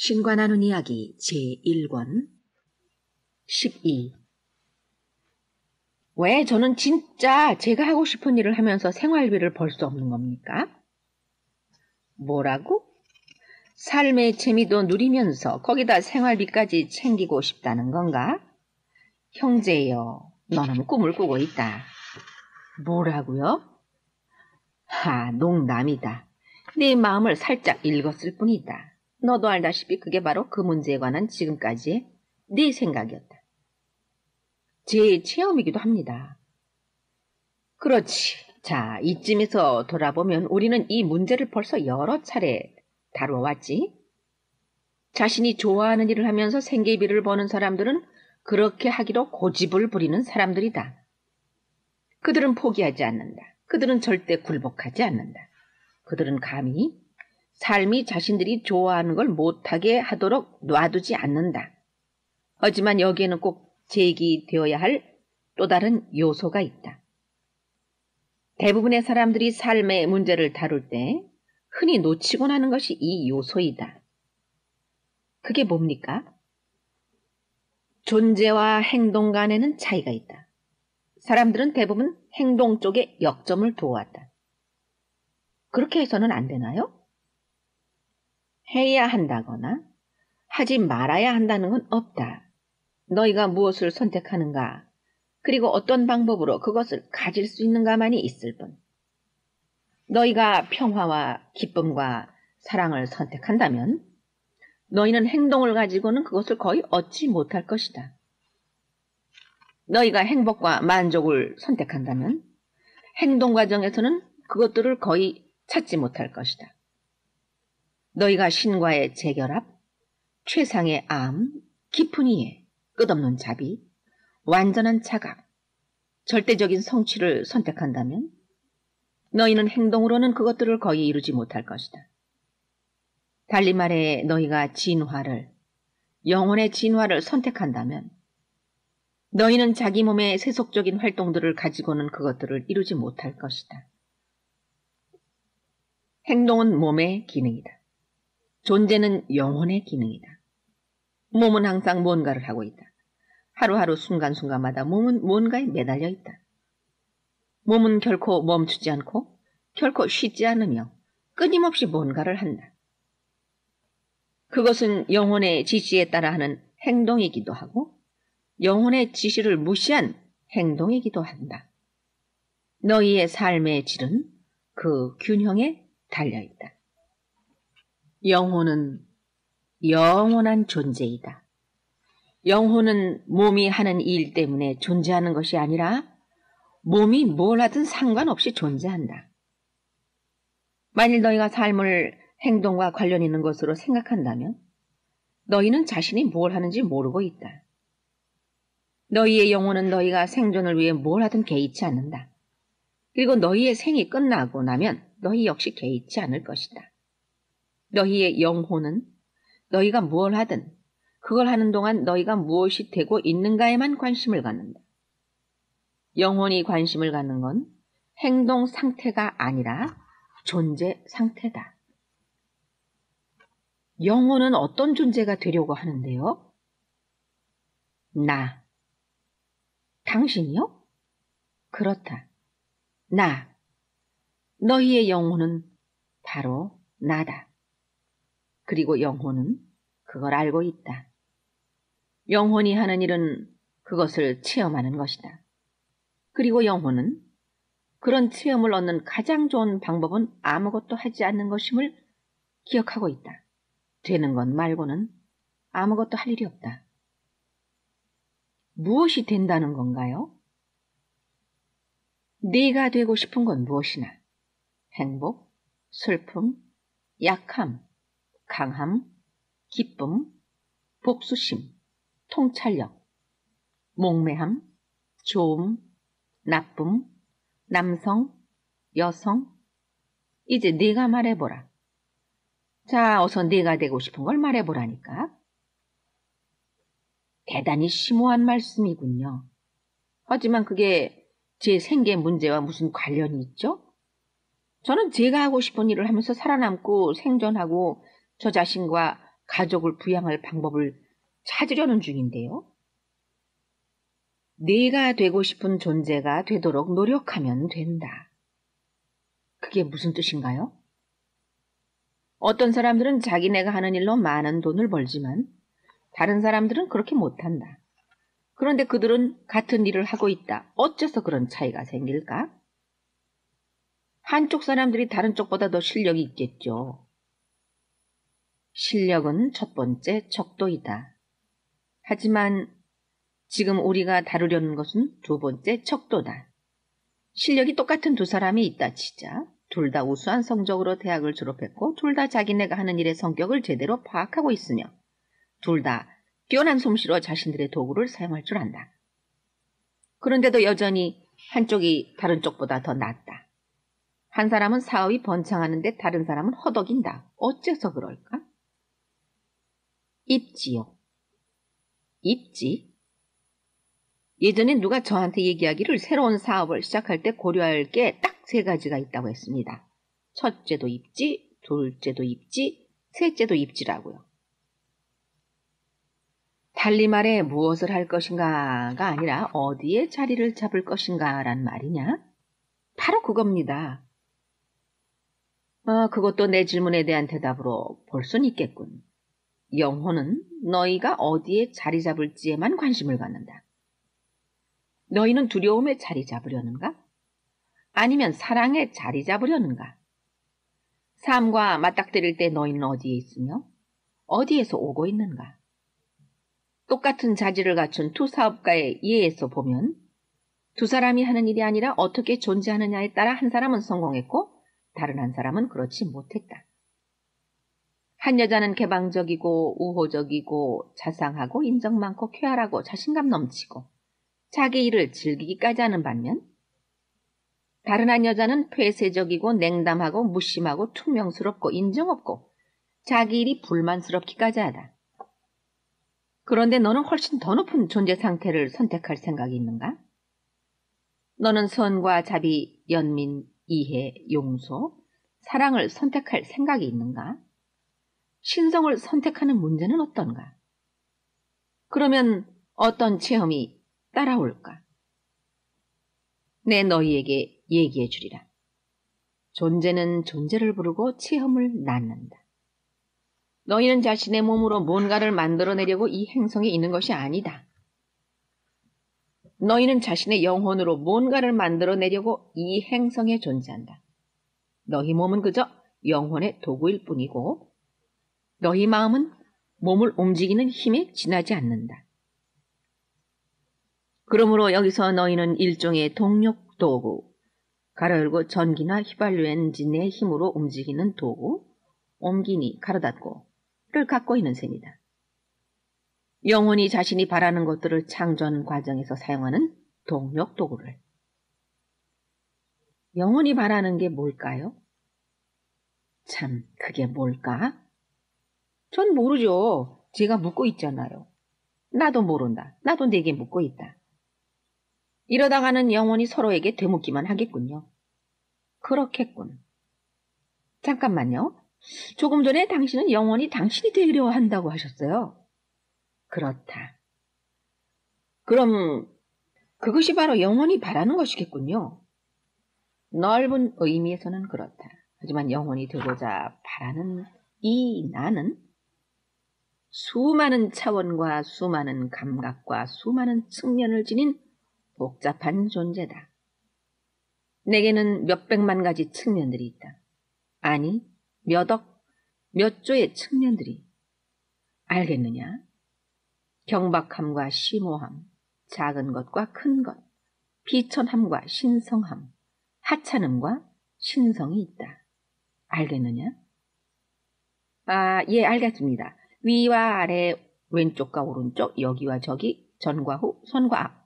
신과 나눈 이야기 제1권 12. 왜 저는 진짜 제가 하고 싶은 일을 하면서 생활비를 벌 수 없는 겁니까? 뭐라고? 삶의 재미도 누리면서 거기다 생활비까지 챙기고 싶다는 건가? 형제여, 너는 꿈을 꾸고 있다. 뭐라고요? 농담이다. 네 마음을 살짝 읽었을 뿐이다. 너도 알다시피 그게 바로 그 문제에 관한 지금까지의 네 생각이었다. 제 체험이기도 합니다. 그렇지. 자, 이쯤에서 돌아보면 우리는 이 문제를 벌써 여러 차례 다뤄왔지. 자신이 좋아하는 일을 하면서 생계비를 버는 사람들은 그렇게 하기로 고집을 부리는 사람들이다. 그들은 포기하지 않는다. 그들은 절대 굴복하지 않는다. 그들은 감히 삶이 자신들이 좋아하는 걸 못하게 하도록 놔두지 않는다. 하지만 여기에는 꼭 제기되어야 할 또 다른 요소가 있다. 대부분의 사람들이 삶의 문제를 다룰 때 흔히 놓치곤 하는 것이 이 요소이다. 그게 뭡니까? 존재와 행동 간에는 차이가 있다. 사람들은 대부분 행동 쪽에 역점을 두어왔다. 그렇게 해서는 안 되나요? 해야 한다거나 하지 말아야 한다는 건 없다. 너희가 무엇을 선택하는가, 그리고 어떤 방법으로 그것을 가질 수 있는가만이 있을 뿐. 너희가 평화와 기쁨과 사랑을 선택한다면 너희는 행동을 가지고는 그것을 거의 얻지 못할 것이다. 너희가 행복과 만족을 선택한다면 행동 과정에서는 그것들을 거의 찾지 못할 것이다. 너희가 신과의 재결합, 최상의 암, 깊은 이해, 끝없는 자비, 완전한 자각, 절대적인 성취를 선택한다면 너희는 행동으로는 그것들을 거의 이루지 못할 것이다. 달리 말해 너희가 진화를, 영혼의 진화를 선택한다면 너희는 자기 몸의 세속적인 활동들을 가지고는 그것들을 이루지 못할 것이다. 행동은 몸의 기능이다. 존재는 영혼의 기능이다. 몸은 항상 뭔가를 하고 있다. 하루하루 순간순간마다 몸은 뭔가에 매달려 있다. 몸은 결코 멈추지 않고 결코 쉬지 않으며 끊임없이 뭔가를 한다. 그것은 영혼의 지시에 따라 하는 행동이기도 하고 영혼의 지시를 무시한 행동이기도 한다. 너희의 삶의 질은 그 균형에 달려있다. 영혼은 영원한 존재이다. 영혼은 몸이 하는 일 때문에 존재하는 것이 아니라 몸이 뭘 하든 상관없이 존재한다. 만일 너희가 삶을 행동과 관련 있는 것으로 생각한다면 너희는 자신이 뭘 하는지 모르고 있다. 너희의 영혼은 너희가 생존을 위해 뭘 하든 개의치 않는다. 그리고 너희의 생이 끝나고 나면 너희 역시 개의치 않을 것이다. 너희의 영혼은 너희가 뭘 하든 그걸 하는 동안 너희가 무엇이 되고 있는가에만 관심을 갖는다. 영혼이 관심을 갖는 건 행동 상태가 아니라 존재 상태다. 영혼은 어떤 존재가 되려고 하는데요? 나. 당신이요? 그렇다. 나. 너희의 영혼은 바로 나다. 그리고 영혼은 그걸 알고 있다. 영혼이 하는 일은 그것을 체험하는 것이다. 그리고 영혼은 그런 체험을 얻는 가장 좋은 방법은 아무것도 하지 않는 것임을 기억하고 있다. 되는 것 말고는 아무것도 할 일이 없다. 무엇이 된다는 건가요? 네가 되고 싶은 건 무엇이나 행복, 슬픔, 약함, 강함, 기쁨, 복수심, 통찰력, 목매함, 좋음, 나쁨, 남성, 여성. 이제 네가 말해보라. 자, 어서 네가 되고 싶은 걸 말해보라니까. 대단히 심오한 말씀이군요. 하지만 그게 제 생계 문제와 무슨 관련이 있죠? 저는 제가 하고 싶은 일을 하면서 살아남고 생존하고 저 자신과 가족을 부양할 방법을 찾으려는 중인데요. 내가 되고 싶은 존재가 되도록 노력하면 된다. 그게 무슨 뜻인가요? 어떤 사람들은 자기네가 하는 일로 많은 돈을 벌지만 다른 사람들은 그렇게 못한다. 그런데 그들은 같은 일을 하고 있다. 어째서 그런 차이가 생길까? 한쪽 사람들이 다른 쪽보다 더 실력이 있겠죠. 실력은 첫 번째 척도이다. 하지만 지금 우리가 다루려는 것은 두 번째 척도다. 실력이 똑같은 두 사람이 있다 치자. 둘 다 우수한 성적으로 대학을 졸업했고 둘 다 자기네가 하는 일의 성격을 제대로 파악하고 있으며 둘 다 뛰어난 솜씨로 자신들의 도구를 사용할 줄 안다. 그런데도 여전히 한쪽이 다른 쪽보다 더 낫다. 한 사람은 사업이 번창하는데 다른 사람은 허덕인다. 어째서 그럴까? 입지요. 입지? 예전에 누가 저한테 얘기하기를 새로운 사업을 시작할 때 고려할 게 딱 세 가지가 있다고 했습니다. 첫째도 입지, 둘째도 입지, 셋째도 입지라고요. 달리 말해 무엇을 할 것인가가 아니라 어디에 자리를 잡을 것인가란 말이냐? 바로 그겁니다. 그것도 내 질문에 대한 대답으로 볼 수는 있겠군. 영혼은 너희가 어디에 자리 잡을지에만 관심을 갖는다. 너희는 두려움에 자리 잡으려는가? 아니면 사랑에 자리 잡으려는가? 삶과 맞닥뜨릴 때 너희는 어디에 있으며 어디에서 오고 있는가? 똑같은 자질을 갖춘 두 사업가의 예에서 보면 두 사람이 하는 일이 아니라 어떻게 존재하느냐에 따라 한 사람은 성공했고 다른 한 사람은 그렇지 못했다. 한 여자는 개방적이고 우호적이고 자상하고 인정 많고 쾌활하고 자신감 넘치고 자기 일을 즐기기까지 하는 반면 다른 한 여자는 폐쇄적이고 냉담하고 무심하고 퉁명스럽고 인정 없고 자기 일이 불만스럽기까지 하다. 그런데 너는 훨씬 더 높은 존재 상태를 선택할 생각이 있는가? 너는 선과 자비, 연민, 이해, 용서, 사랑을 선택할 생각이 있는가? 신성을 선택하는 문제는 어떤가? 그러면 어떤 체험이 따라올까? 내 너희에게 얘기해 주리라. 존재는 존재를 부르고 체험을 낳는다. 너희는 자신의 몸으로 뭔가를 만들어내려고 이 행성에 있는 것이 아니다. 너희는 자신의 영혼으로 뭔가를 만들어내려고 이 행성에 존재한다. 너희 몸은 그저 영혼의 도구일 뿐이고 너희 마음은 몸을 움직이는 힘에 지나지 않는다. 그러므로 여기서 너희는 일종의 동력 도구, 가로 열고 전기나 휘발유 엔진의 힘으로 움직이는 도구, 옮기니 가로 닫고를 갖고 있는 셈이다. 영혼이 자신이 바라는 것들을 창조하는 과정에서 사용하는 동력 도구를. 영혼이 바라는 게 뭘까요? 참, 그게 뭘까? 전 모르죠. 제가 묻고 있잖아요. 나도 모른다. 나도 내게 묻고 있다. 이러다가는 영혼이 서로에게 되묻기만 하겠군요. 그렇겠군. 잠깐만요. 조금 전에 당신은 영혼이 당신이 되려 한다고 하셨어요. 그렇다. 그럼 그것이 바로 영혼이 바라는 것이겠군요. 넓은 의미에서는 그렇다. 하지만 영혼이 되고자 바라는 이 나는 수많은 차원과 수많은 감각과 수많은 측면을 지닌 복잡한 존재다. 내게는 몇백만 가지 측면들이 있다. 아니, 몇 억, 몇 조의 측면들이. 알겠느냐? 경박함과 심오함, 작은 것과 큰 것, 비천함과 신성함, 하찮음과 신성이 있다. 알겠느냐? 예, 알겠습니다. 위와 아래, 왼쪽과 오른쪽, 여기와 저기, 전과 후, 손과 앞.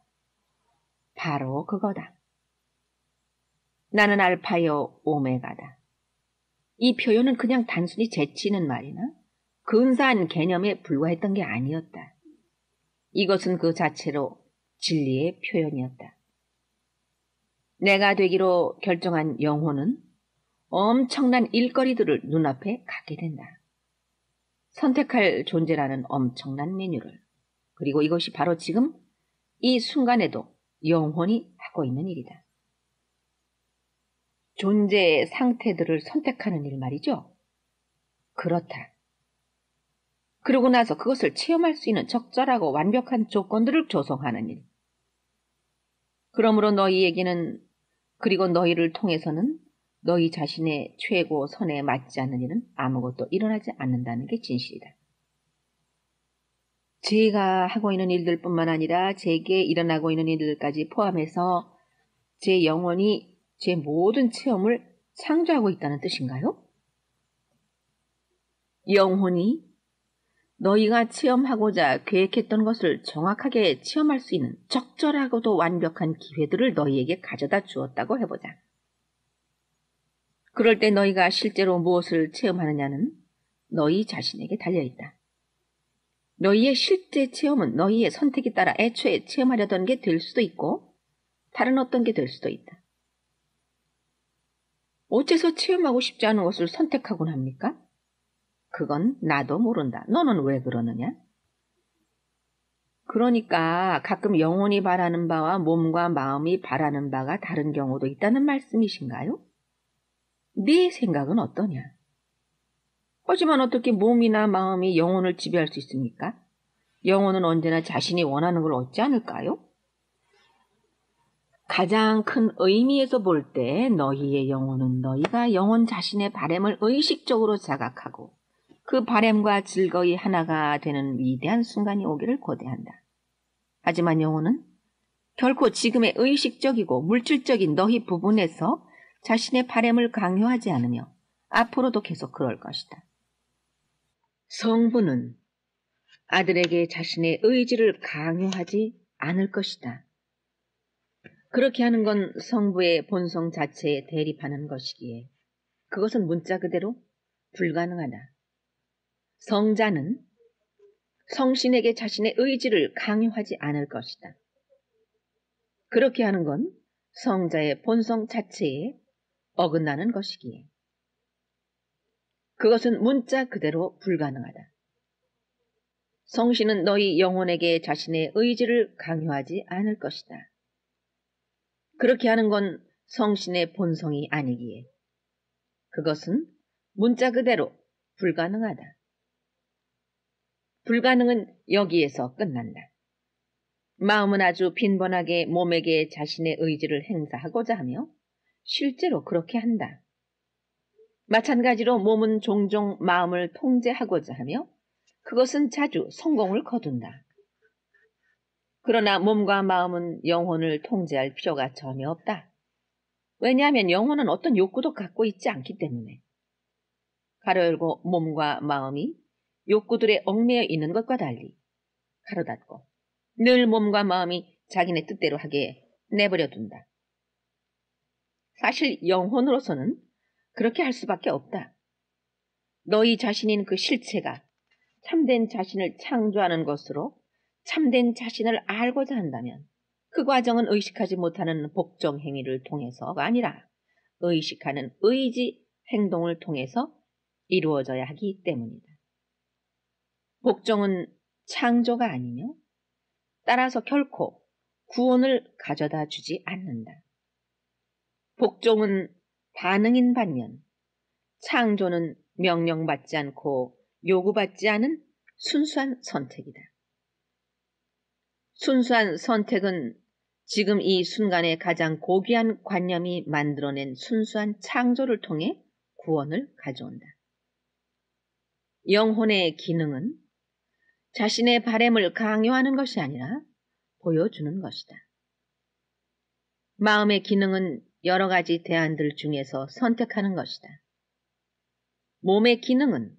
바로 그거다. 나는 알파요 오메가다. 이 표현은 그냥 단순히 재치있는 말이나 근사한 개념에 불과했던 게 아니었다. 이것은 그 자체로 진리의 표현이었다. 내가 되기로 결정한 영혼은 엄청난 일거리들을 눈앞에 갖게 된다. 선택할 존재라는 엄청난 메뉴를. 그리고 이것이 바로 지금 이 순간에도 영혼이 하고 있는 일이다. 존재의 상태들을 선택하는 일 말이죠. 그렇다. 그러고 나서 그것을 체험할 수 있는 적절하고 완벽한 조건들을 조성하는 일. 그러므로 너희에게는, 그리고 너희를 통해서는 너희 자신의 최고 선에 맞지 않는 일은 아무것도 일어나지 않는다는 게 진실이다. 제가 하고 있는 일들뿐만 아니라 제게 일어나고 있는 일들까지 포함해서 제 영혼이 제 모든 체험을 창조하고 있다는 뜻인가요? 영혼이 너희가 체험하고자 계획했던 것을 정확하게 체험할 수 있는 적절하고도 완벽한 기회들을 너희에게 가져다 주었다고 해보자. 그럴 때 너희가 실제로 무엇을 체험하느냐는 너희 자신에게 달려있다. 너희의 실제 체험은 너희의 선택에 따라 애초에 체험하려던 게 될 수도 있고 다른 어떤 게 될 수도 있다. 어째서 체험하고 싶지 않은 것을 선택하곤 합니까? 그건 나도 모른다. 너는 왜 그러느냐? 그러니까 가끔 영혼이 바라는 바와 몸과 마음이 바라는 바가 다른 경우도 있다는 말씀이신가요? 네 생각은 어떠냐? 하지만 어떻게 몸이나 마음이 영혼을 지배할 수 있습니까? 영혼은 언제나 자신이 원하는 걸 얻지 않을까요? 가장 큰 의미에서 볼 때 너희의 영혼은 너희가 영혼 자신의 바램을 의식적으로 자각하고 그 바램과 즐거이 하나가 되는 위대한 순간이 오기를 고대한다. 하지만 영혼은 결코 지금의 의식적이고 물질적인 너희 부분에서 자신의 바램을 강요하지 않으며 앞으로도 계속 그럴 것이다. 성부는 아들에게 자신의 의지를 강요하지 않을 것이다. 그렇게 하는 건 성부의 본성 자체에 대립하는 것이기에 그것은 문자 그대로 불가능하다. 성자는 성신에게 자신의 의지를 강요하지 않을 것이다. 그렇게 하는 건 성자의 본성 자체에 어긋나는 것이기에 그것은 문자 그대로 불가능하다. 성신은 너희 영혼에게 자신의 의지를 강요하지 않을 것이다. 그렇게 하는 건 성신의 본성이 아니기에 그것은 문자 그대로 불가능하다. 불가능은 여기에서 끝난다. 마음은 아주 빈번하게 몸에게 자신의 의지를 행사하고자 하며 실제로 그렇게 한다. 마찬가지로 몸은 종종 마음을 통제하고자 하며 그것은 자주 성공을 거둔다. 그러나 몸과 마음은 영혼을 통제할 필요가 전혀 없다. 왜냐하면 영혼은 어떤 욕구도 갖고 있지 않기 때문에. 가로 열고 몸과 마음이 욕구들에 얽매여 있는 것과 달리 가로 닫고 늘 몸과 마음이 자기네 뜻대로 하게 내버려 둔다. 사실 영혼으로서는 그렇게 할 수밖에 없다. 너희 자신인 그 실체가 참된 자신을 창조하는 것으로 참된 자신을 알고자 한다면 그 과정은 의식하지 못하는 복종 행위를 통해서가 아니라 의식하는 의지 행동을 통해서 이루어져야 하기 때문이다. 복종은 창조가 아니며 따라서 결코 구원을 가져다 주지 않는다. 복종은 반응인 반면 창조는 명령받지 않고 요구받지 않은 순수한 선택이다. 순수한 선택은 지금 이 순간에 가장 고귀한 관념이 만들어낸 순수한 창조를 통해 구원을 가져온다. 영혼의 기능은 자신의 바램을 강요하는 것이 아니라 보여주는 것이다. 마음의 기능은 여러 가지 대안들 중에서 선택하는 것이다. 몸의 기능은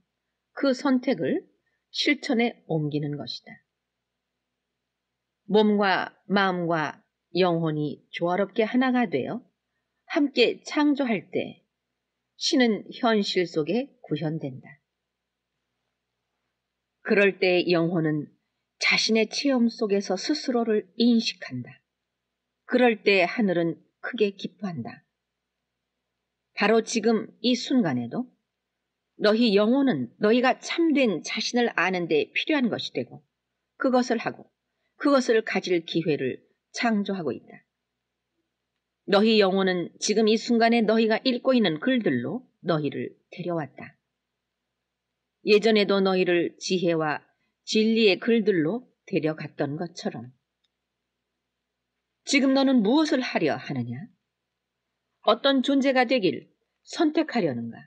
그 선택을 실천에 옮기는 것이다. 몸과 마음과 영혼이 조화롭게 하나가 되어 함께 창조할 때 신은 현실 속에 구현된다. 그럴 때 영혼은 자신의 체험 속에서 스스로를 인식한다. 그럴 때 하늘은 크게 기뻐한다. 바로 지금 이 순간에도 너희 영혼은 너희가 참된 자신을 아는 데 필요한 것이 되고 그것을 하고 그것을 가질 기회를 창조하고 있다. 너희 영혼은 지금 이 순간에 너희가 읽고 있는 글들로 너희를 데려왔다. 예전에도 너희를 지혜와 진리의 글들로 데려갔던 것처럼 지금 너는 무엇을 하려 하느냐? 어떤 존재가 되길 선택하려는가?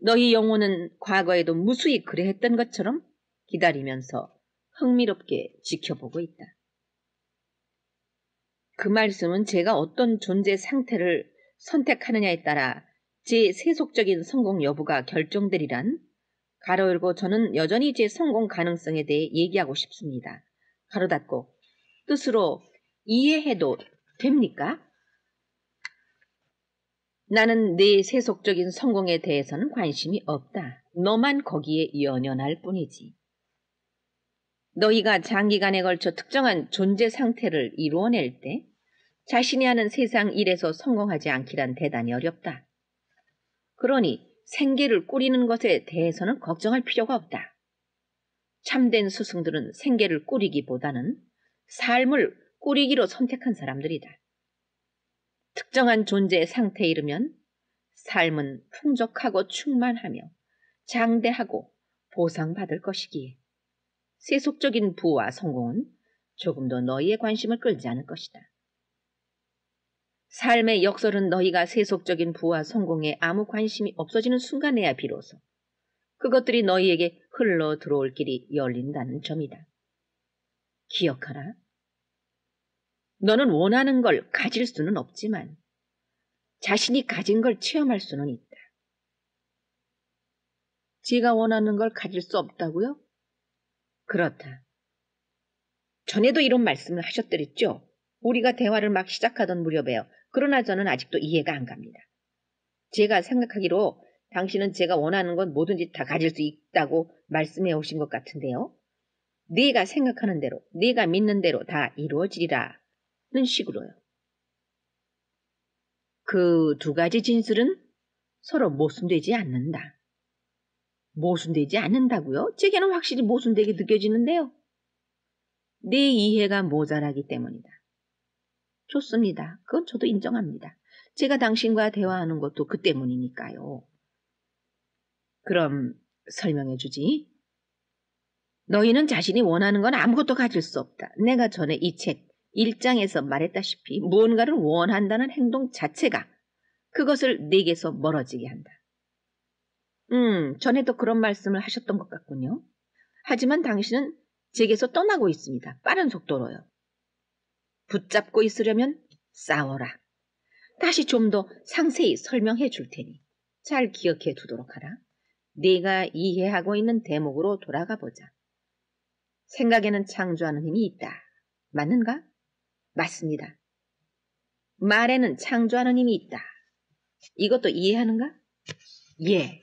너희 영혼은 과거에도 무수히 그래 했던 것처럼 기다리면서 흥미롭게 지켜보고 있다. 그 말씀은 제가 어떤 존재 상태를 선택하느냐에 따라 제 세속적인 성공 여부가 결정되리란 가로 열고 저는 여전히 제 성공 가능성에 대해 얘기하고 싶습니다. 가로 닫고 뜻으로 이해해도 됩니까? 나는 내 세속적인 성공에 대해서는 관심이 없다. 너만 거기에 연연할 뿐이지. 너희가 장기간에 걸쳐 특정한 존재 상태를 이루어낼 때 자신이 하는 세상 일에서 성공하지 않기란 대단히 어렵다. 그러니 생계를 꾸리는 것에 대해서는 걱정할 필요가 없다. 참된 스승들은 생계를 꾸리기보다는 삶을 꾸리기로 선택한 사람들이다. 특정한 존재의 상태에 이르면 삶은 풍족하고 충만하며 장대하고 보상받을 것이기에 세속적인 부와 성공은 조금도 너희의 관심을 끌지 않을 것이다. 삶의 역설은 너희가 세속적인 부와 성공에 아무 관심이 없어지는 순간에야 비로소 그것들이 너희에게 흘러 들어올 길이 열린다는 점이다. 기억하라. 너는 원하는 걸 가질 수는 없지만 자신이 가진 걸 체험할 수는 있다. 제가 원하는 걸 가질 수 없다고요? 그렇다. 전에도 이런 말씀을 하셨더랬죠? 우리가 대화를 막 시작하던 무렵에요. 그러나 저는 아직도 이해가 안 갑니다. 제가 생각하기로 당신은 제가 원하는 건 뭐든지 다 가질 수 있다고 말씀해 오신 것 같은데요. 네가 생각하는 대로, 네가 믿는 대로 다 이루어지리라는 식으로요. 그 두 가지 진술은 서로 모순되지 않는다. 모순되지 않는다고요? 제게는 확실히 모순되게 느껴지는데요. 내 이해가 모자라기 때문이다. 좋습니다. 그건 저도 인정합니다. 제가 당신과 대화하는 것도 그 때문이니까요. 그럼 설명해 주지. 너희는 자신이 원하는 건 아무것도 가질 수 없다. 내가 전에 이 책 1장에서 말했다시피 무언가를 원한다는 행동 자체가 그것을 내게서 멀어지게 한다. 전에도 그런 말씀을 하셨던 것 같군요. 하지만 당신은 제게서 떠나고 있습니다. 빠른 속도로요. 붙잡고 있으려면 싸워라. 다시 좀 더 상세히 설명해 줄 테니 잘 기억해 두도록 하라. 네가 이해하고 있는 대목으로 돌아가 보자. 생각에는 창조하는 힘이 있다. 맞는가? 맞습니다. 말에는 창조하는 힘이 있다. 이것도 이해하는가? 예.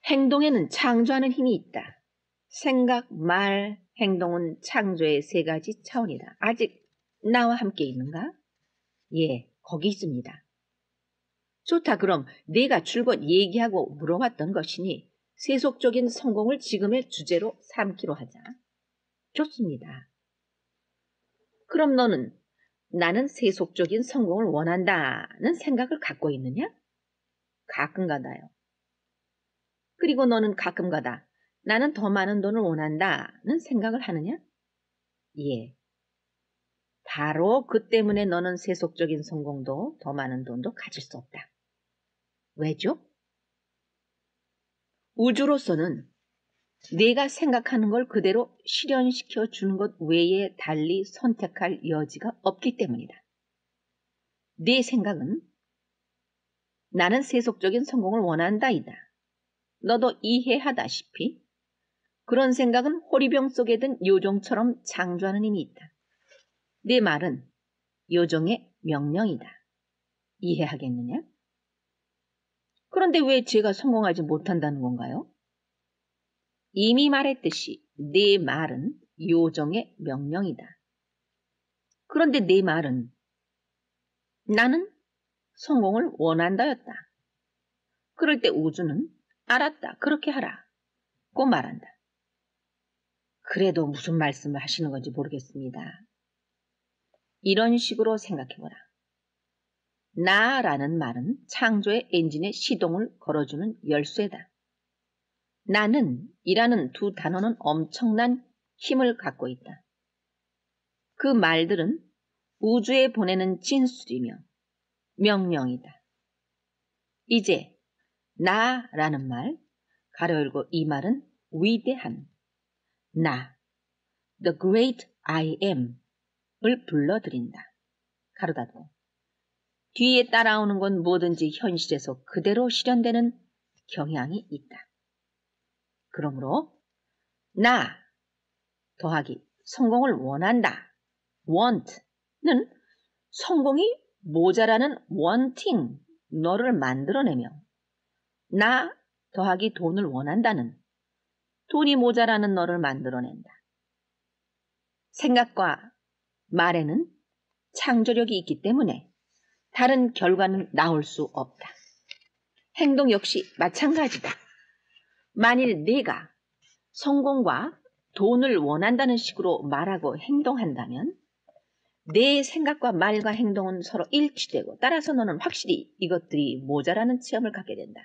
행동에는 창조하는 힘이 있다. 생각, 말, 행동은 창조의 세 가지 차원이다. 아직 나와 함께 있는가? 예, 거기 있습니다. 좋다. 그럼 내가 줄곧 얘기하고 물어봤던 것이니 세속적인 성공을 지금의 주제로 삼기로 하자. 좋습니다. 그럼 너는 나는 세속적인 성공을 원한다는 생각을 갖고 있느냐? 가끔가다요. 그리고 너는 가끔가다 나는 더 많은 돈을 원한다는 생각을 하느냐? 예. 바로 그 때문에 너는 세속적인 성공도 더 많은 돈도 가질 수 없다. 왜죠? 우주로서는 내가 생각하는 걸 그대로 실현시켜 주는 것 외에 달리 선택할 여지가 없기 때문이다. 네 생각은 나는 세속적인 성공을 원한다이다. 너도 이해하다시피 그런 생각은 호리병 속에 든 요정처럼 창조하는 힘이 있다. 네 말은 요정의 명령이다. 이해하겠느냐? 그런데 왜 제가 성공하지 못한다는 건가요? 이미 말했듯이 네 말은 요정의 명령이다. 그런데 네 말은 나는 성공을 원한다였다. 그럴 때 우주는 알았다, 그렇게 하라 고 말한다. 그래도 무슨 말씀을 하시는 건지 모르겠습니다. 이런 식으로 생각해보라. 나라는 말은 창조의 엔진에 시동을 걸어주는 열쇠다. 나는 이라는 두 단어는 엄청난 힘을 갖고 있다. 그 말들은 우주에 보내는 진술이며 명령이다. 이제 나라는 말, 가로 열고 이 말은 위대한 나, the great I am을 불러들인다. 가로 닫고. 뒤에 따라오는 건 뭐든지 현실에서 그대로 실현되는 경향이 있다. 그러므로 나 더하기 성공을 원한다. want는 성공이 모자라는 wanting, 너를 만들어내며 나 더하기 돈을 원한다는 돈이 모자라는 너를 만들어낸다. 생각과 말에는 창조력이 있기 때문에 다른 결과는 나올 수 없다. 행동 역시 마찬가지다. 만일 네가 성공과 돈을 원한다는 식으로 말하고 행동한다면 내 생각과 말과 행동은 서로 일치되고 따라서 너는 확실히 이것들이 모자라는 체험을 갖게 된다.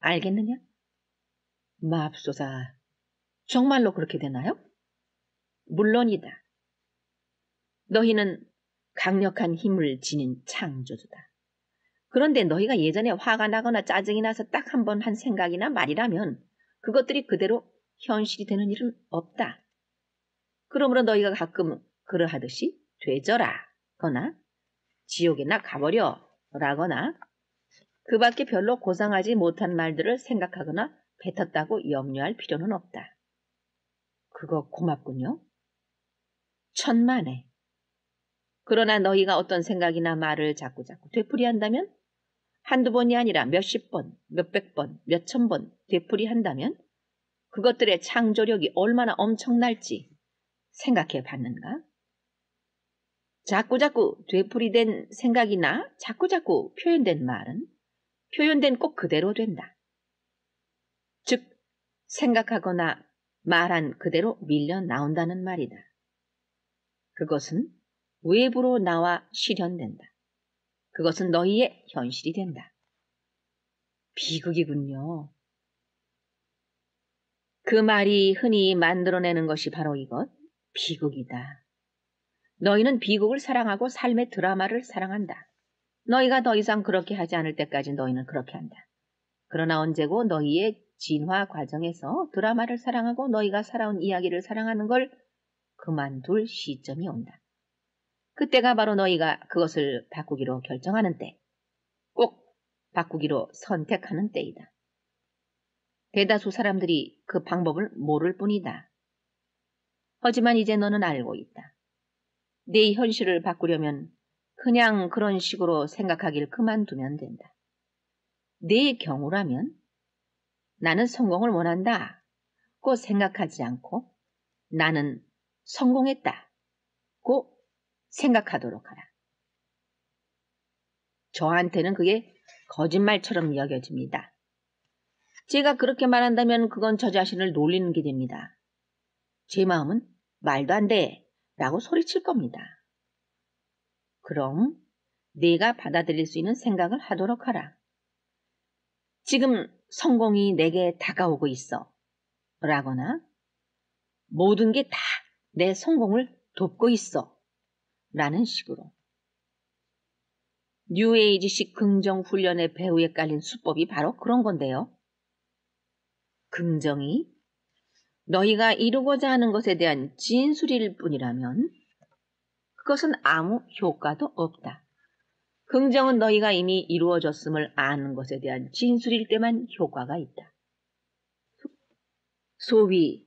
알겠느냐? 맙소사, 정말로 그렇게 되나요? 물론이다. 너희는 강력한 힘을 지닌 창조주다. 그런데 너희가 예전에 화가 나거나 짜증이 나서 딱 한 번 한 생각이나 말이라면 그것들이 그대로 현실이 되는 일은 없다. 그러므로 너희가 가끔 그러하듯이 되져라거나 지옥에나 가버려 라거나 그 밖에 별로 고상하지 못한 말들을 생각하거나 뱉었다고 염려할 필요는 없다. 그거 고맙군요. 천만에. 그러나 너희가 어떤 생각이나 말을 자꾸 되풀이한다면 한두 번이 아니라 몇십 번, 몇백 번, 몇천 번 되풀이한다면 그것들의 창조력이 얼마나 엄청날지 생각해 봤는가? 자꾸 되풀이된 생각이나 자꾸 표현된 말은 표현된 꼭 그대로 된다. 즉 생각하거나 말한 그대로 밀려 나온다는 말이다. 그것은 외부로 나와 실현된다. 그것은 너희의 현실이 된다. 비극이군요. 그 말이 흔히 만들어내는 것이 바로 이것, 비극이다. 너희는 비극을 사랑하고 삶의 드라마를 사랑한다. 너희가 더 이상 그렇게 하지 않을 때까지 너희는 그렇게 한다. 그러나 언제고 너희의 진화 과정에서 드라마를 사랑하고 너희가 살아온 이야기를 사랑하는 걸 그만둘 시점이 온다. 그때가 바로 너희가 그것을 바꾸기로 결정하는 때, 꼭 바꾸기로 선택하는 때이다. 대다수 사람들이 그 방법을 모를 뿐이다. 하지만 이제 너는 알고 있다. 네 현실을 바꾸려면 그냥 그런 식으로 생각하길 그만두면 된다. 네 경우라면 나는 성공을 원한다고 생각하지 않고 나는 성공했다고 생각하도록 하라. 저한테는 그게 거짓말처럼 여겨집니다. 제가 그렇게 말한다면 그건 저 자신을 놀리는 게 됩니다. 제 마음은 말도 안 돼 라고 소리칠 겁니다. 그럼 내가 받아들일 수 있는 생각을 하도록 하라. 지금 성공이 내게 다가오고 있어 라거나 모든 게 다 내 성공을 돕고 있어 라는 식으로. 뉴에이지식 긍정훈련의 배후에 깔린 수법이 바로 그런 건데요. 긍정이 너희가 이루고자 하는 것에 대한 진술일 뿐이라면 그것은 아무 효과도 없다. 긍정은 너희가 이미 이루어졌음을 아는 것에 대한 진술일 때만 효과가 있다. 소위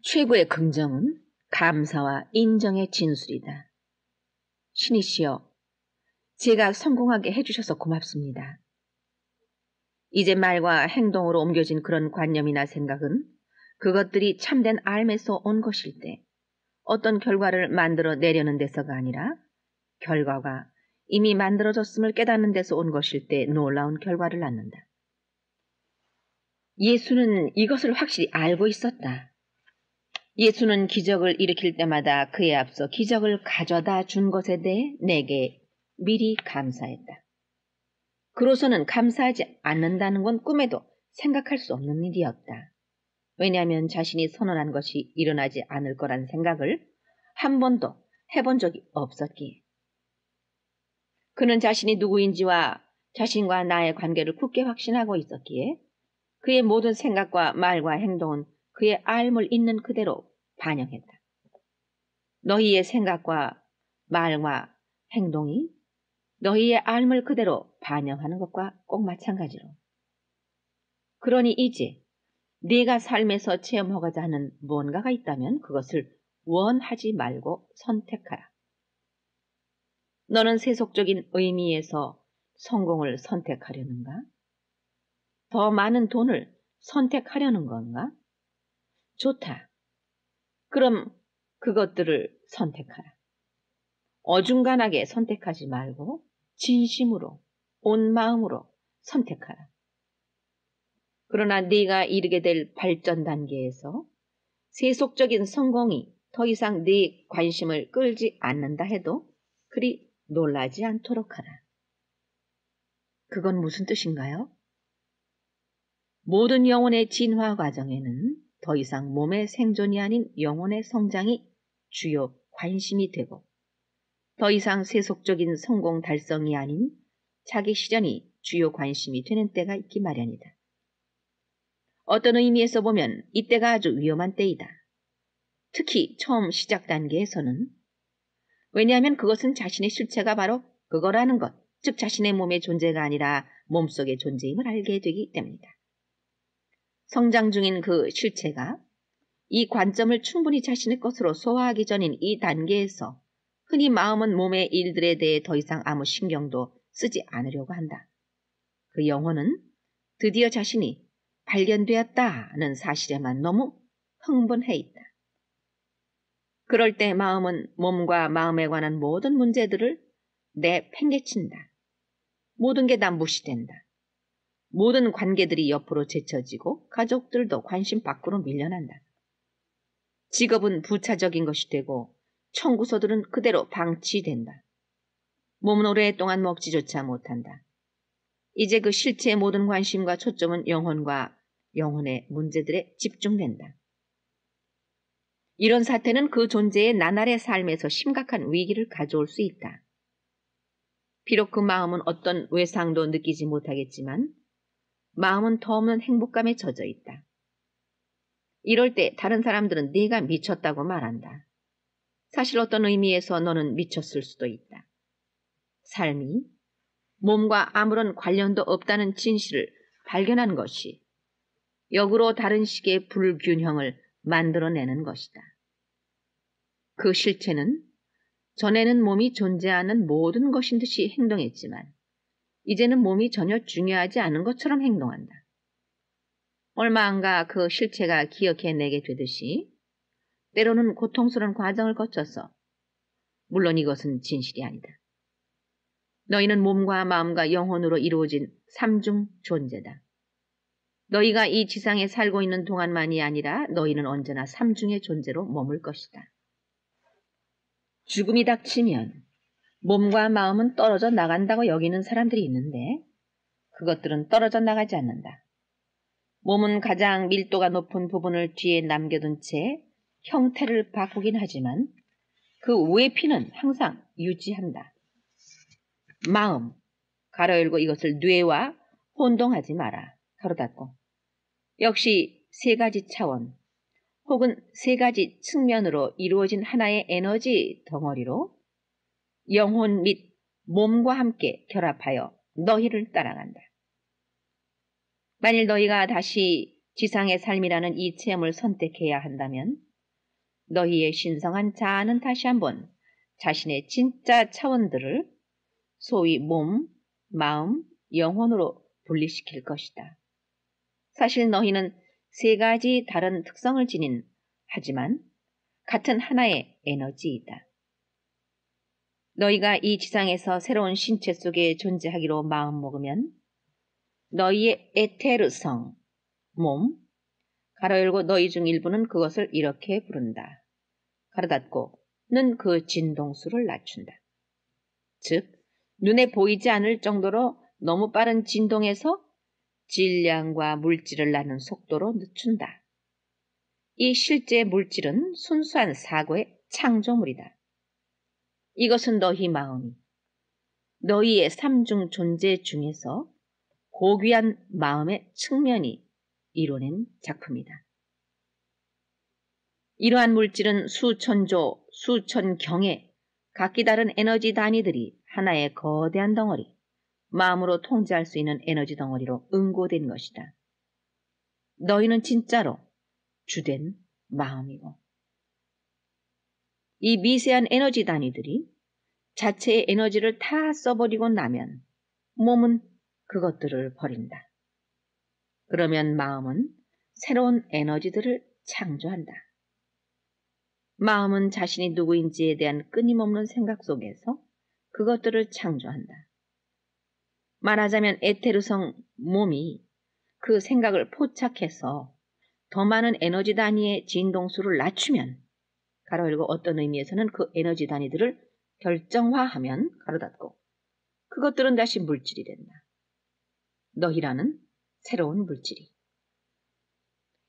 최고의 긍정은 감사와 인정의 진술이다. 신이시여, 제가 성공하게 해주셔서 고맙습니다. 이제 말과 행동으로 옮겨진 그런 관념이나 생각은 그것들이 참된 삶에서 온 것일 때 어떤 결과를 만들어 내려는 데서가 아니라 결과가 이미 만들어졌음을 깨닫는 데서 온 것일 때 놀라운 결과를 낳는다. 예수는 이것을 확실히 알고 있었다. 예수는 기적을 일으킬 때마다 그에 앞서 기적을 가져다 준 것에 대해 내게 미리 감사했다. 그로서는 감사하지 않는다는 건 꿈에도 생각할 수 없는 일이었다. 왜냐하면 자신이 선언한 것이 일어나지 않을 거란 생각을 한 번도 해본 적이 없었기에. 그는 자신이 누구인지와 자신과 나의 관계를 굳게 확신하고 있었기에 그의 모든 생각과 말과 행동은 그의 알물 있는 그대로 반영했다. 너희의 생각과 말과 행동이 너희의 알물 그대로 반영하는 것과 꼭 마찬가지로. 그러니 이제 네가 삶에서 체험하고자 하는 무언가가 있다면 그것을 원하지 말고 선택하라. 너는 세속적인 의미에서 성공을 선택하려는가? 더 많은 돈을 선택하려는 건가? 좋다. 그럼 그것들을 선택하라. 어중간하게 선택하지 말고 진심으로, 온 마음으로 선택하라. 그러나 네가 이르게 될 발전 단계에서 세속적인 성공이 더 이상 네 관심을 끌지 않는다 해도 그리 놀라지 않도록 하라. 그건 무슨 뜻인가요? 모든 영혼의 진화 과정에는 더 이상 몸의 생존이 아닌 영혼의 성장이 주요 관심이 되고 더 이상 세속적인 성공 달성이 아닌 자기 실현이 주요 관심이 되는 때가 있기 마련이다. 어떤 의미에서 보면 이때가 아주 위험한 때이다. 특히 처음 시작 단계에서는. 왜냐하면 그것은 자신의 실체가 바로 그거라는 것, 즉 자신의 몸의 존재가 아니라 몸속의 존재임을 알게 되기 때문이다. 성장 중인 그 실체가 이 관점을 충분히 자신의 것으로 소화하기 전인 이 단계에서 흔히 마음은 몸의 일들에 대해 더 이상 아무 신경도 쓰지 않으려고 한다. 그 영혼은 드디어 자신이 발견되었다는 사실에만 너무 흥분해 있다. 그럴 때 마음은 몸과 마음에 관한 모든 문제들을 내팽개친다. 모든 게 다 무시된다. 모든 관계들이 옆으로 제쳐지고 가족들도 관심 밖으로 밀려난다. 직업은 부차적인 것이 되고 청구서들은 그대로 방치된다. 몸은 오랫동안 먹지조차 못한다. 이제 그 실체의 모든 관심과 초점은 영혼과 영혼의 문제들에 집중된다. 이런 사태는 그 존재의 나날의 삶에서 심각한 위기를 가져올 수 있다. 비록 그 마음은 어떤 외상도 느끼지 못하겠지만 마음은 터없는 행복감에 젖어 있다. 이럴 때 다른 사람들은 네가 미쳤다고 말한다. 사실 어떤 의미에서 너는 미쳤을 수도 있다. 삶이 몸과 아무런 관련도 없다는 진실을 발견한 것이 역으로 다른 식의 불균형을 만들어내는 것이다. 그 실체는 전에는 몸이 존재하는 모든 것인 듯이 행동했지만 이제는 몸이 전혀 중요하지 않은 것처럼 행동한다. 얼마 안가 그 실체가 기억해내게 되듯이 때로는 고통스러운 과정을 거쳐서 물론 이것은 진실이 아니다. 너희는 몸과 마음과 영혼으로 이루어진 삼중 존재다. 너희가 이 지상에 살고 있는 동안만이 아니라 너희는 언제나 삼중의 존재로 머물 것이다. 죽음이 닥치면 몸과 마음은 떨어져 나간다고 여기는 사람들이 있는데 그것들은 떨어져 나가지 않는다. 몸은 가장 밀도가 높은 부분을 뒤에 남겨둔 채 형태를 바꾸긴 하지만 그 외피는 항상 유지한다. 마음, 가로 열고 이것을 뇌와 혼동하지 마라. 가로 닫고. 역시 세 가지 차원 혹은 세 가지 측면으로 이루어진 하나의 에너지 덩어리로 영혼 및 몸과 함께 결합하여 너희를 따라간다. 만일 너희가 다시 지상의 삶이라는 이 체험을 선택해야 한다면 너희의 신성한 자아는 다시 한번 자신의 진짜 차원들을 소위 몸, 마음, 영혼으로 분리시킬 것이다. 사실 너희는 세 가지 다른 특성을 지닌 하지만 같은 하나의 에너지이다. 너희가 이 지상에서 새로운 신체 속에 존재하기로 마음먹으면 너희의 에테르성, 몸, 가로 열고 너희 중 일부는 그것을 이렇게 부른다. 가로 닫고는 그 진동수를 낮춘다. 즉, 눈에 보이지 않을 정도로 너무 빠른 진동에서 질량과 물질을 낳는 속도로 늦춘다. 이 실제 물질은 순수한 사고의 창조물이다. 이것은 너희 마음이 너희의 삼중 존재 중에서 고귀한 마음의 측면이 이뤄낸 작품이다. 이러한 물질은 수천조, 수천경의 각기 다른 에너지 단위들이 하나의 거대한 덩어리, 마음으로 통제할 수 있는 에너지 덩어리로 응고된 것이다. 너희는 진짜로 주된 마음이고, 이 미세한 에너지 단위들이 자체의 에너지를 다 써버리고 나면 몸은 그것들을 버린다. 그러면 마음은 새로운 에너지들을 창조한다. 마음은 자신이 누구인지에 대한 끊임없는 생각 속에서 그것들을 창조한다. 말하자면 에테르성 몸이 그 생각을 포착해서 더 많은 에너지 단위의 진동수를 낮추면, 가로 열고 어떤 의미에서는 그 에너지 단위들을 결정화하면, 가로 닫고, 그것들은 다시 물질이 된다. 너희라는 새로운 물질이.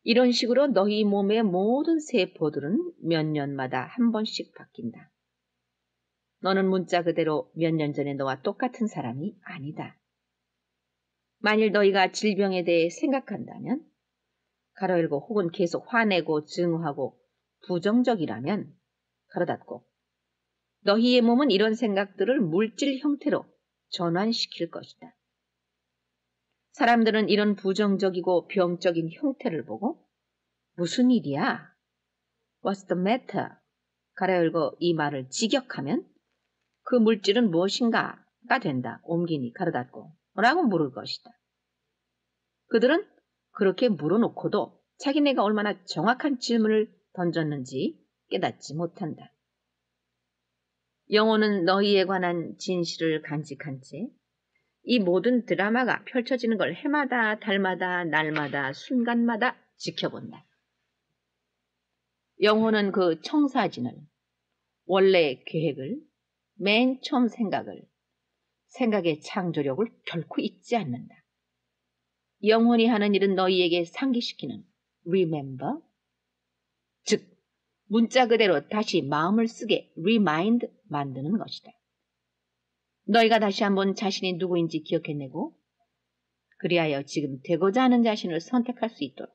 이런 식으로 너희 몸의 모든 세포들은 몇 년마다 한 번씩 바뀐다. 너는 문자 그대로 몇 년 전에 너와 똑같은 사람이 아니다. 만일 너희가 질병에 대해 생각한다면, 가로 열고 혹은 계속 화내고 증오하고 부정적이라면, 가로 닫고, 너희의 몸은 이런 생각들을 물질 형태로 전환시킬 것이다. 사람들은 이런 부정적이고 병적인 형태를 보고 무슨 일이야? What's the matter? 가로 열고 이 말을 직역하면 그 물질은 무엇인가가 된다. 옮기니 가로 닫고 라고 물을 것이다. 그들은 그렇게 물어놓고도 자기네가 얼마나 정확한 질문을 던졌는지 깨닫지 못한다. 영혼은 너희에 관한 진실을 간직한 채 이 모든 드라마가 펼쳐지는 걸 해마다, 달마다, 날마다, 순간마다 지켜본다. 영혼은 그 청사진을, 원래의 계획을, 맨 처음 생각의 창조력을 결코 잊지 않는다. 영혼이 하는 일은 너희에게 상기시키는 remember, 즉 문자 그대로 다시 마음을 쓰게 remind 만드는 것이다. 너희가 다시 한번 자신이 누구인지 기억해내고 그리하여 지금 되고자 하는 자신을 선택할 수 있도록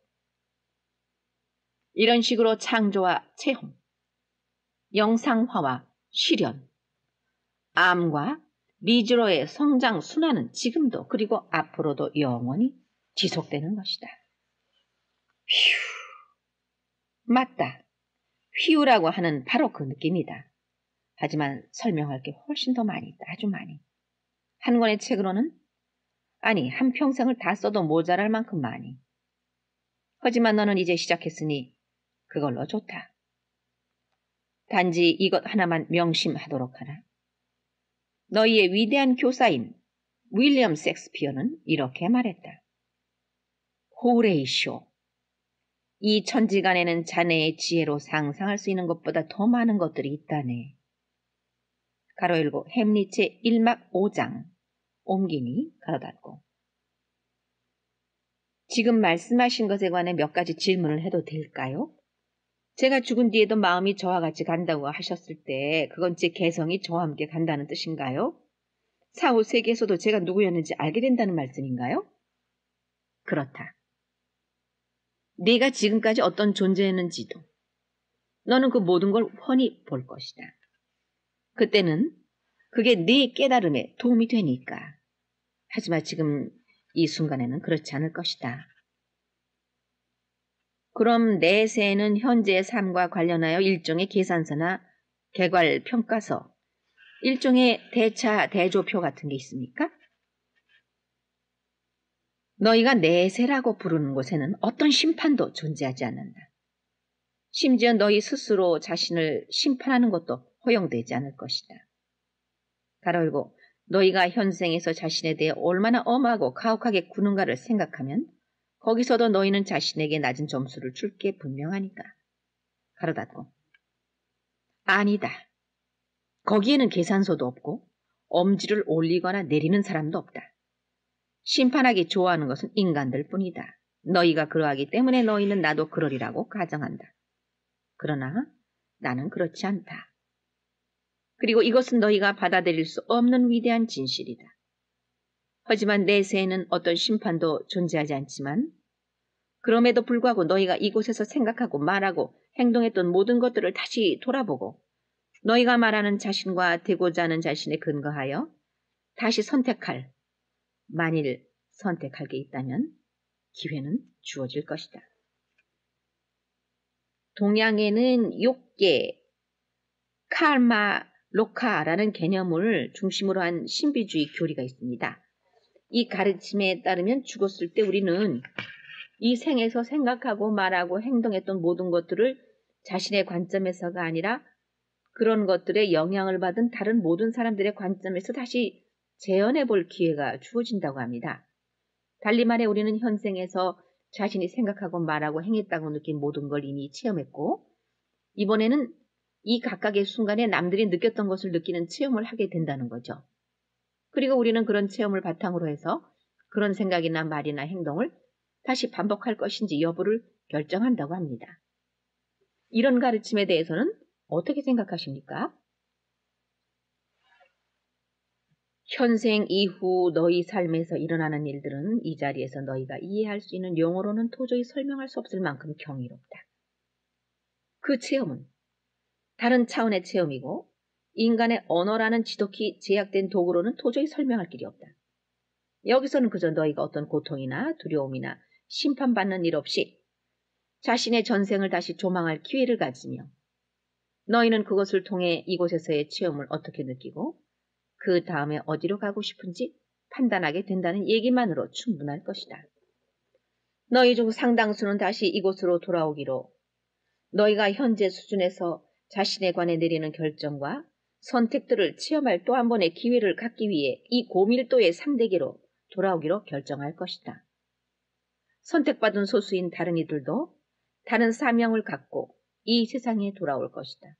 이런 식으로 창조와 체험, 영상화와 실현, 암과 미즈로의 성장 순환은 지금도 그리고 앞으로도 영원히 지속되는 것이다. 휴, 맞다. 휘우라고 하는 바로 그 느낌이다. 하지만 설명할 게 훨씬 더 많이 있다. 아주 많이. 한 권의 책으로는 아니 한평생을 다 써도 모자랄 만큼 많이. 하지만 너는 이제 시작했으니 그걸로 좋다. 단지 이것 하나만 명심하도록 하라. 너희의 위대한 교사인 윌리엄 섹스피어는 이렇게 말했다. 호레이쇼. 이 천지간에는 자네의 지혜로 상상할 수 있는 것보다 더 많은 것들이 있다네. 가로 열고 햄리체 1막 5장 옮기니 가로 닫고. 지금 말씀하신 것에 관해 몇 가지 질문을 해도 될까요? 제가 죽은 뒤에도 마음이 저와 같이 간다고 하셨을 때 그건 제 개성이 저와 함께 간다는 뜻인가요? 사후 세계에서도 제가 누구였는지 알게 된다는 말씀인가요? 그렇다. 네가 지금까지 어떤 존재였는지도 너는 그 모든 걸 훤히 볼 것이다. 그때는 그게 네 깨달음에 도움이 되니까. 하지만 지금 이 순간에는 그렇지 않을 것이다. 그럼 내세에는 현재의 삶과 관련하여 일종의 계산서나 개괄평가서, 일종의 대차 대조표 같은 게 있습니까? 너희가 내세라고 부르는 곳에는 어떤 심판도 존재하지 않는다. 심지어 너희 스스로 자신을 심판하는 것도 허용되지 않을 것이다. 가로 열고 너희가 현생에서 자신에 대해 얼마나 엄하고 가혹하게 구는가를 생각하면 거기서도 너희는 자신에게 낮은 점수를 줄 게 분명하니까. 가로 닫고. 아니다. 거기에는 계산서도 없고 엄지를 올리거나 내리는 사람도 없다. 심판하기 좋아하는 것은 인간들 뿐이다. 너희가 그러하기 때문에 너희는 나도 그러리라고 가정한다. 그러나 나는 그렇지 않다. 그리고 이것은 너희가 받아들일 수 없는 위대한 진실이다. 하지만 내세에는 어떤 심판도 존재하지 않지만 그럼에도 불구하고 너희가 이곳에서 생각하고 말하고 행동했던 모든 것들을 다시 돌아보고 너희가 말하는 자신과 되고자 하는 자신에 근거하여 다시 선택할, 만일 선택할 게 있다면 기회는 주어질 것이다. 동양에는 욕계, 카르마, 로카라는 개념을 중심으로 한 신비주의 교리가 있습니다. 이 가르침에 따르면 죽었을 때 우리는 이 생에서 생각하고 말하고 행동했던 모든 것들을 자신의 관점에서가 아니라 그런 것들에 영향을 받은 다른 모든 사람들의 관점에서 다시 재현해 볼 기회가 주어진다고 합니다. 달리 말해 우리는 현생에서 자신이 생각하고 말하고 행했다고 느낀 모든 걸 이미 체험했고 이번에는 이 각각의 순간에 남들이 느꼈던 것을 느끼는 체험을 하게 된다는 거죠. 그리고 우리는 그런 체험을 바탕으로 해서 그런 생각이나 말이나 행동을 다시 반복할 것인지 여부를 결정한다고 합니다. 이런 가르침에 대해서는 어떻게 생각하십니까? 현생 이후 너희 삶에서 일어나는 일들은 이 자리에서 너희가 이해할 수 있는 용어로는 도저히 설명할 수 없을 만큼 경이롭다. 그 체험은 다른 차원의 체험이고 인간의 언어라는 지독히 제약된 도구로는 도저히 설명할 길이 없다. 여기서는 그저 너희가 어떤 고통이나 두려움이나 심판받는 일 없이 자신의 전생을 다시 조망할 기회를 가지며 너희는 그것을 통해 이곳에서의 체험을 어떻게 느끼고 그 다음에 어디로 가고 싶은지 판단하게 된다는 얘기만으로 충분할 것이다. 너희 중 상당수는 다시 이곳으로 돌아오기로 너희가 현재 수준에서 자신에 관해 내리는 결정과 선택들을 체험할 또 한 번의 기회를 갖기 위해 이 고밀도의 상대계로 돌아오기로 결정할 것이다. 선택받은 소수인 다른 이들도 다른 사명을 갖고 이 세상에 돌아올 것이다.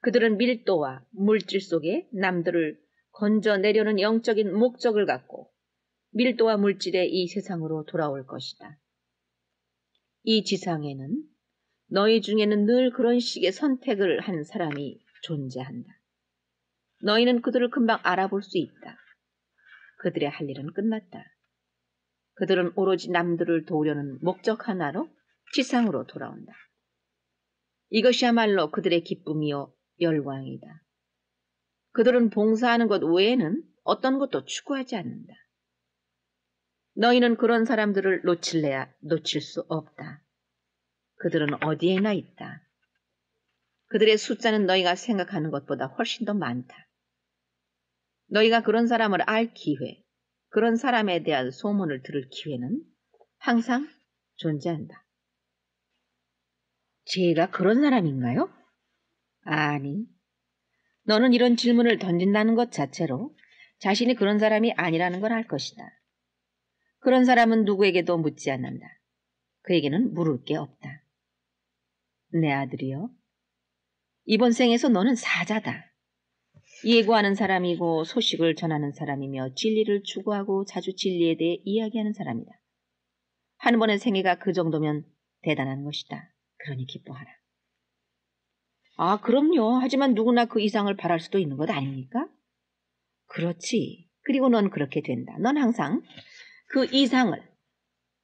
그들은 밀도와 물질 속에 남들을 건져내려는 영적인 목적을 갖고 밀도와 물질의 이 세상으로 돌아올 것이다. 이 지상에는 너희 중에는 늘 그런 식의 선택을 한 사람이 존재한다. 너희는 그들을 금방 알아볼 수 있다. 그들의 할 일은 끝났다. 그들은 오로지 남들을 도우려는 목적 하나로 지상으로 돌아온다. 이것이야말로 그들의 기쁨이요 열광이다. 그들은 봉사하는 것 외에는 어떤 것도 추구하지 않는다. 너희는 그런 사람들을 놓칠래야 놓칠 수 없다. 그들은 어디에나 있다. 그들의 숫자는 너희가 생각하는 것보다 훨씬 더 많다. 너희가 그런 사람을 알 기회, 그런 사람에 대한 소문을 들을 기회는 항상 존재한다. 제가 그런 사람인가요? 아니, 너는 이런 질문을 던진다는 것 자체로 자신이 그런 사람이 아니라는 걸 알 것이다. 그런 사람은 누구에게도 묻지 않는다. 그에게는 물을 게 없다. 내 아들이여, 이번 생에서 너는 사자다. 예고하는 사람이고 소식을 전하는 사람이며 진리를 추구하고 자주 진리에 대해 이야기하는 사람이다. 한 번의 생애가 그 정도면 대단한 것이다. 그러니 기뻐하라. 아, 그럼요. 하지만 누구나 그 이상을 바랄 수도 있는 것 아닙니까? 그렇지. 그리고 넌 그렇게 된다. 넌 항상 그 이상을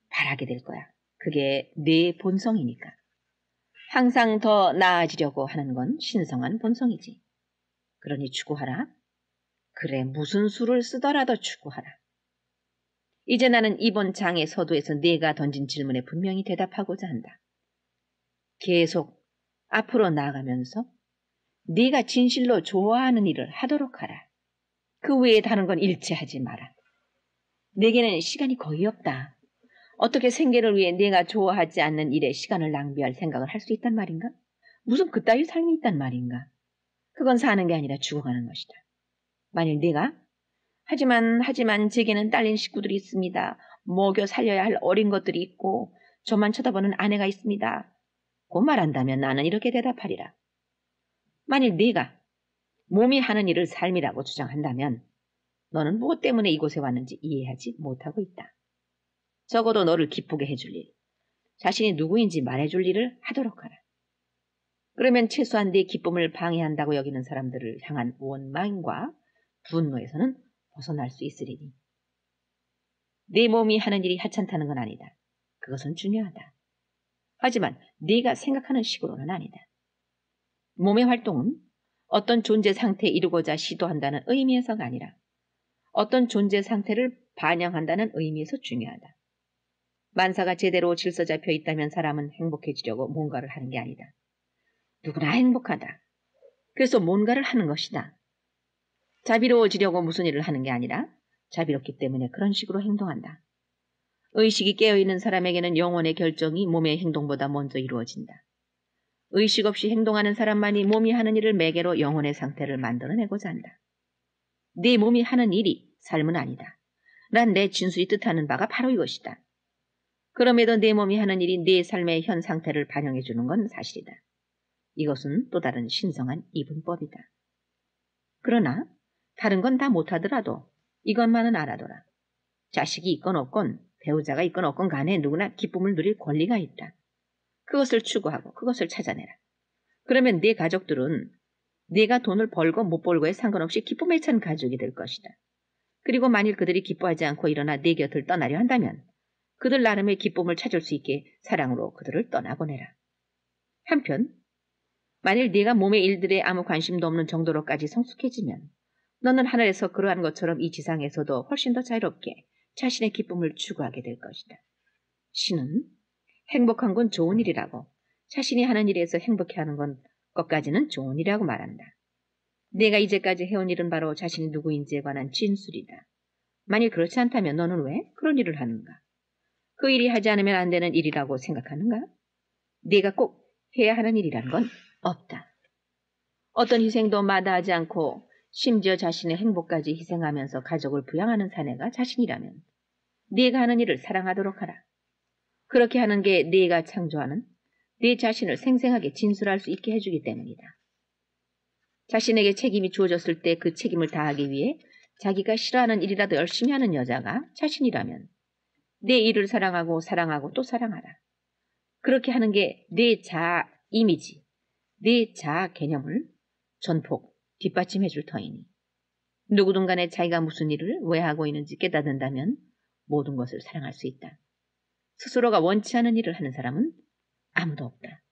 바라게 될 거야. 그게 네 본성이니까. 항상 더 나아지려고 하는 건 신성한 본성이지. 그러니 추구하라. 그래, 무슨 수를 쓰더라도 추구하라. 이제 나는 이번 장의 서두에서 네가 던진 질문에 분명히 대답하고자 한다. 계속 앞으로 나아가면서 네가 진실로 좋아하는 일을 하도록 하라. 그 외에 다른 건 일체하지 마라. 내게는 시간이 거의 없다. 어떻게 생계를 위해 내가 좋아하지 않는 일에 시간을 낭비할 생각을 할 수 있단 말인가? 무슨 그따위 삶이 있단 말인가? 그건 사는 게 아니라 죽어가는 것이다. 만일 내가 하지만 제게는 딸린 식구들이 있습니다. 먹여 살려야 할 어린 것들이 있고 저만 쳐다보는 아내가 있습니다. 고 말한다면 나는 이렇게 대답하리라. 만일 네가 몸이 하는 일을 삶이라고 주장한다면 너는 무엇 때문에 이곳에 왔는지 이해하지 못하고 있다. 적어도 너를 기쁘게 해줄 일, 자신이 누구인지 말해줄 일을 하도록 하라. 그러면 최소한 네 기쁨을 방해한다고 여기는 사람들을 향한 원망과 분노에서는 벗어날 수 있으리니. 네 몸이 하는 일이 하찮다는 건 아니다. 그것은 중요하다. 하지만 네가 생각하는 식으로는 아니다. 몸의 활동은 어떤 존재 상태에 이루고자 시도한다는 의미에서가 아니라 어떤 존재 상태를 반영한다는 의미에서 중요하다. 만사가 제대로 질서 잡혀 있다면 사람은 행복해지려고 뭔가를 하는 게 아니다. 누구나 행복하다. 그래서 뭔가를 하는 것이다. 자비로워지려고 무슨 일을 하는 게 아니라 자비롭기 때문에 그런 식으로 행동한다. 의식이 깨어있는 사람에게는 영혼의 결정이 몸의 행동보다 먼저 이루어진다. 의식 없이 행동하는 사람만이 몸이 하는 일을 매개로 영혼의 상태를 만들어내고자 한다. 네 몸이 하는 일이 삶은 아니다. 난 내 진술이 뜻하는 바가 바로 이것이다. 그럼에도 내 몸이 하는 일이 내 삶의 현 상태를 반영해주는 건 사실이다. 이것은 또 다른 신성한 이분법이다. 그러나 다른 건 다 못하더라도 이것만은 알아둬라. 자식이 있건 없건 배우자가 있건 없건 간에 누구나 기쁨을 누릴 권리가 있다. 그것을 추구하고 그것을 찾아내라. 그러면 네 가족들은 네가 돈을 벌고 못 벌고에 상관없이 기쁨에 찬 가족이 될 것이다. 그리고 만일 그들이 기뻐하지 않고 일어나 네 곁을 떠나려 한다면 그들 나름의 기쁨을 찾을 수 있게 사랑으로 그들을 떠나보내라. 한편 만일 네가 몸의 일들에 아무 관심도 없는 정도로까지 성숙해지면 너는 하늘에서 그러한 것처럼 이 지상에서도 훨씬 더 자유롭게 자신의 기쁨을 추구하게 될 것이다. 신은 행복한 건 좋은 일이라고, 자신이 하는 일에서 행복해하는 것까지는 좋은 일이라고 말한다. 내가 이제까지 해온 일은 바로 자신이 누구인지에 관한 진술이다. 만일 그렇지 않다면 너는 왜 그런 일을 하는가? 그 일이 하지 않으면 안 되는 일이라고 생각하는가? 네가 꼭 해야 하는 일이란 건 없다. 어떤 희생도 마다하지 않고 심지어 자신의 행복까지 희생하면서 가족을 부양하는 사내가 자신이라면 네가 하는 일을 사랑하도록 하라. 그렇게 하는 게 네가 창조하는 네 자신을 생생하게 진술할 수 있게 해주기 때문이다. 자신에게 책임이 주어졌을 때 그 책임을 다하기 위해 자기가 싫어하는 일이라도 열심히 하는 여자가 자신이라면 내 일을 사랑하고 사랑하고 또 사랑하라. 그렇게 하는 게 내 자아 이미지, 내 자아 개념을 전폭 뒷받침해 줄 터이니 누구든 간에 자기가 무슨 일을 왜 하고 있는지 깨닫는다면 모든 것을 사랑할 수 있다. 스스로가 원치 않은 일을 하는 사람은 아무도 없다.